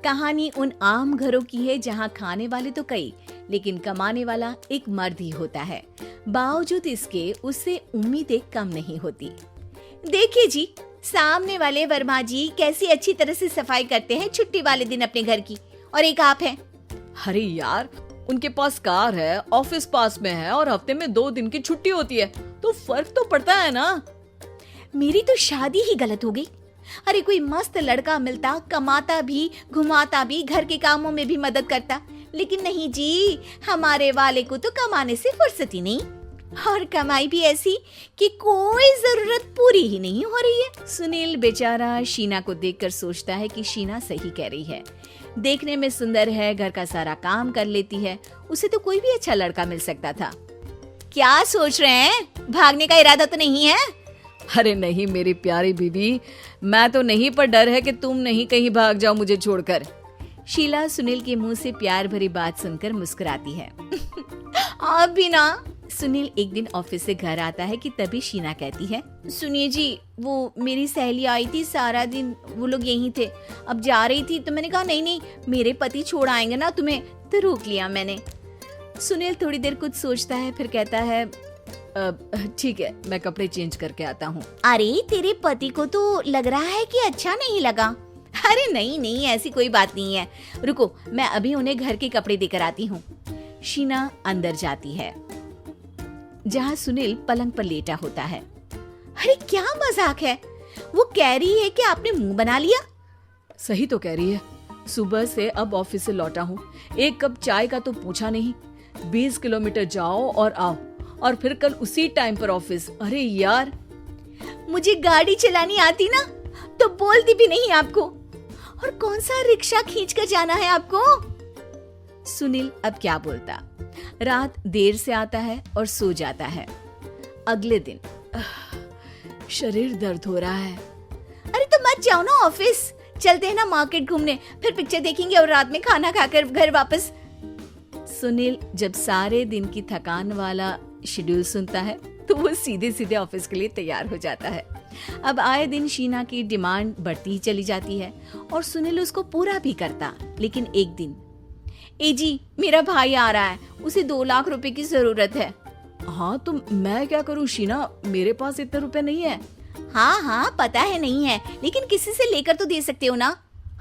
कहानी उन आम घरों की है जहाँ खाने वाले तो कई, लेकिन कमाने वाला एक मर्द ही होता है। बावजूद इसके उससे उम्मीदें कम नहीं होती। देखिए जी, सामने वाले वर्मा जी कैसी अच्छी तरह से सफाई करते हैं छुट्टी वाले दिन अपने घर की, और एक आप हैं। अरे यार, उनके पास कार है, ऑफिस पास में है और हफ्ते में 2 दिन की छुट्टी होती है, तो फर्क तो पड़ता है ना। मेरी तो शादी ही गलत हो गई। अरे कोई मस्त लड़का मिलता, कमाता भी, घुमाता भी, घर के कामों में भी मदद करता, लेकिन नहीं जी, हमारे वाले को तो कमाने से फुर्सत ही नहीं, और कमाई भी ऐसी कि कोई जरूरत पूरी ही नहीं हो रही है। सुनील बेचारा शीना को देखकर सोचता है कि शीना सही कह रही है। देखने में सुंदर है, घर का सारा काम कर लेती है, उसे तो कोई भी अच्छा लड़का मिल सकता था। क्या सोच रहे हैं? भागने का इरादा तो नहीं है? अरे नहीं मेरी प्यारी बीबी, मैं तो नहीं, पर डर है कि तुम नहीं कहीं भाग जाओ मुझे छोड़कर। शीला सुनील के मुंह से प्यार भरी बात सुनकर मुस्कुराती है। आप भी ना। सुनील एक दिन ऑफिस से घर आता है कि तभी शीना कहती है, सुनिए जी, वो मेरी सहेली आई थी, सारा दिन वो लोग यहीं थे, अब जा रही थी तो मैंने कहा नहीं नहीं, मेरे पति छोड़ आएंगे ना तुम्हें, तो रोक लिया मैंने। सुनील थोड़ी देर कुछ सोचता है, फिर कहता है, ठीक है, मैं कपड़े चेंज करके आता हूँ। अरे तेरे पति को तो लग रहा है कि अच्छा नहीं लगा। अरे नहीं नहीं, ऐसी कोई बात नहीं है, रुको मैं अभी उन्हें घर के कपड़े देकर आती हूँ। शीना अंदर जाती है जहाँ सुनील पलंग पर लेटा होता है। अरे क्या मजाक है, वो कह रही है कि आपने मुंह बना लिया। सही तो कह रही है, सुबह से अब ऑफिस से लौटा हूँ, एक कप चाय का तो पूछा नहीं, 20 किलोमीटर जाओ और आओ, और फिर कल उसी टाइम पर ऑफिस। अरे यार, मुझे गाड़ी चलानी आती ना तो बोलती भी नहीं आपको, और कौन सा रिक्शा खींच कर जाना है आपको। सुनील अब क्या बोलता। रात देर से आता है और सो जाता है। अगले दिन शरीर दर्द हो रहा है। अरे तो मत जाओ ना ऑफिस, चलते हैं ना मार्केट घूमने, फिर पिक्चर देखेंगे और रात में खाना खाकर घर वापस। सुनील जब सारे दिन की थकान वाला शेड्यूल सुनता है तो वो सीधे सीधे ऑफिस के लिए तैयार हो जाता है। अब आए दिन शीना की डिमांड बढ़ती ही चली जाती है और सुनील उसको पूरा भी करता। लेकिन एक दिन, ए जी मेरा भाई आ रहा है, उसे 2 लाख रुपए की जरूरत है। हाँ तो मैं क्या करूँ शीना, मेरे पास इतने रुपए नहीं है। हाँ हाँ पता है नहीं है, लेकिन किसी से लेकर तो दे सकते हो ना।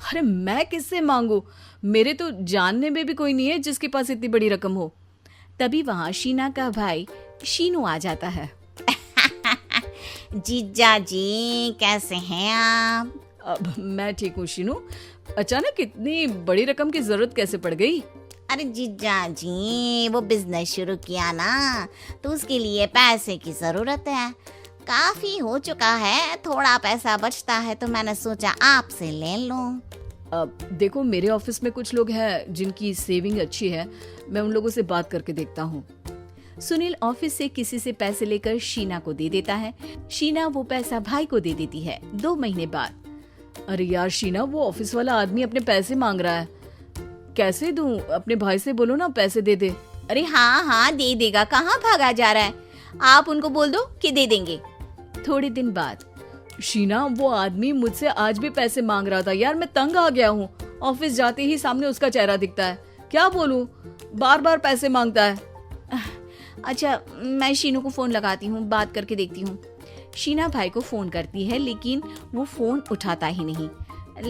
अरे मैं किससे मांगू, मेरे तो जानने में भी कोई नहीं है जिसके पास इतनी बड़ी रकम हो। तभी वहाँ शीना का भाई शीनू आ जाता है। जीजा जी कैसे हैं आप? अब मैं ठीक हूँ शीनू, अचानक इतनी बड़ी रकम की जरूरत कैसे पड़ गई? अरे जीजा जी, वो बिजनेस शुरू किया ना, तो उसके लिए पैसे की जरूरत है, काफी हो चुका है, थोड़ा पैसा बचता है तो मैंने सोचा आपसे ले लूं। अब देखो, मेरे ऑफिस में कुछ लोग हैं जिनकी सेविंग अच्छी है, मैं उन लोगों से बात करके देखता हूँ। सुनील ऑफिस से किसी से पैसे लेकर शीना को दे देता है। शीना वो पैसा भाई को दे देती है। 2 महीने बाद, अरे यार शीना, वो ऑफिस वाला आदमी अपने पैसे मांग रहा है, कैसे दूं? अपने भाई से बोलो ना पैसे दे दे। अरे हाँ हाँ दे देगा, कहाँ भागा जा रहा है, आप उनको बोल दो कि दे देंगे। थोड़े दिन बाद, शीना वो आदमी मुझसे आज भी पैसे मांग रहा था यार, मैं तंग आ गया हूँ, ऑफिस जाते ही सामने उसका चेहरा दिखता है, क्या बोलूं, बार बार पैसे मांगता है। अच्छा मैं शीनू को फोन लगाती हूँ, बात करके देखती हूँ। शीना भाई को फोन करती है लेकिन वो फोन उठाता ही नहीं।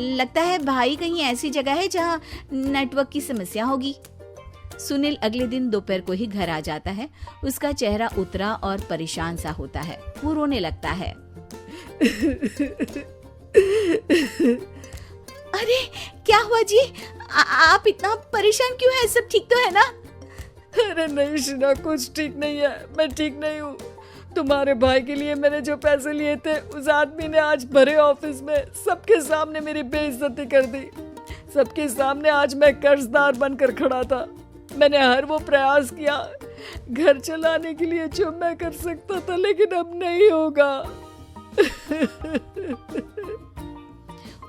लगता है भाई कहीं ऐसी जगह है जहाँ नेटवर्क की समस्या होगी। सुनील अगले दिन दोपहर को ही घर आ जाता है। उसका चेहरा उतरा और परेशान सा होता है। वो रोने लगता है। अरे क्या हुआ जी, आप इतना परेशान क्यों हैं? सब ठीक तो है ना? अरे नहीं शीना, कुछ ठीक नहीं है, मैं ठीक नहीं हूँ। तुम्हारे भाई के लिए मैंने जो पैसे लिए थे, उस आदमी ने आज भरे ऑफिस में सबके सामने मेरी बेइज्जती कर दी। सबके सामने आज मैं कर्जदार बनकर खड़ा था। मैंने हर वो प्रयास किया घर चलाने के लिए जो मैं कर सकता था, लेकिन अब नहीं होगा।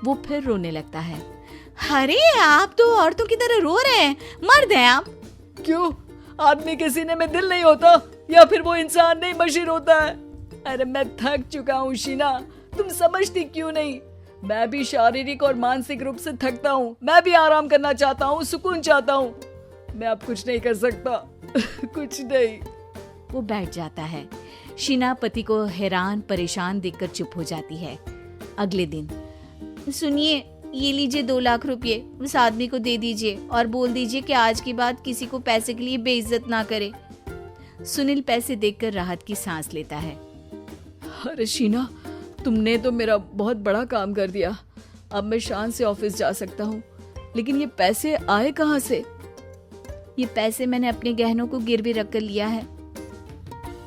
वो फिर रोने लगता है। अरे आप तो औरतों की तरह रो रहे हैं, मर्द हैं आप। क्यों, आदमी के सीने में दिल नहीं होता, या फिर वो इंसान नहीं मशीन होता है? अरे मैं थक चुका हूँ शीना, तुम समझती क्यों नहीं? मैं भी शारीरिक और मानसिक रूप से थकता हूँ, मैं भी आराम करना चाहता हूँ, सुकून चाहता हूँ। मैं अब कुछ नहीं कर सकता। कुछ नहीं। वो बैठ जाता है। शीना पति को हैरान परेशान देखकर चुप हो जाती है। अगले दिन, सुनिए, ये लीजिए 2 लाख रुपए, उस आदमी को दे दीजिए और बोल दीजिए कि आज के बाद किसी को पैसे के लिए बेइज्जत ना करे। सुनील पैसे देखकर राहत की सांस लेता है। अरे शीना, तुमने तो मेरा बहुत बड़ा काम कर दिया। अब मैं शान से ऑफिस जा सकता हूँ। लेकिन ये पैसे आए कहाँ से? ये पैसे मैंने अपने गहनों को गिरवी रख कर लिया है।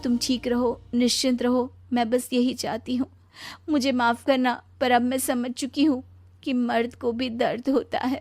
तुम ठीक रहो, निश्चिंत रहो, मैं बस यही चाहती हूँ। मुझे माफ करना, पर अब मैं समझ चुकी हूँ कि मर्द को भी दर्द होता है।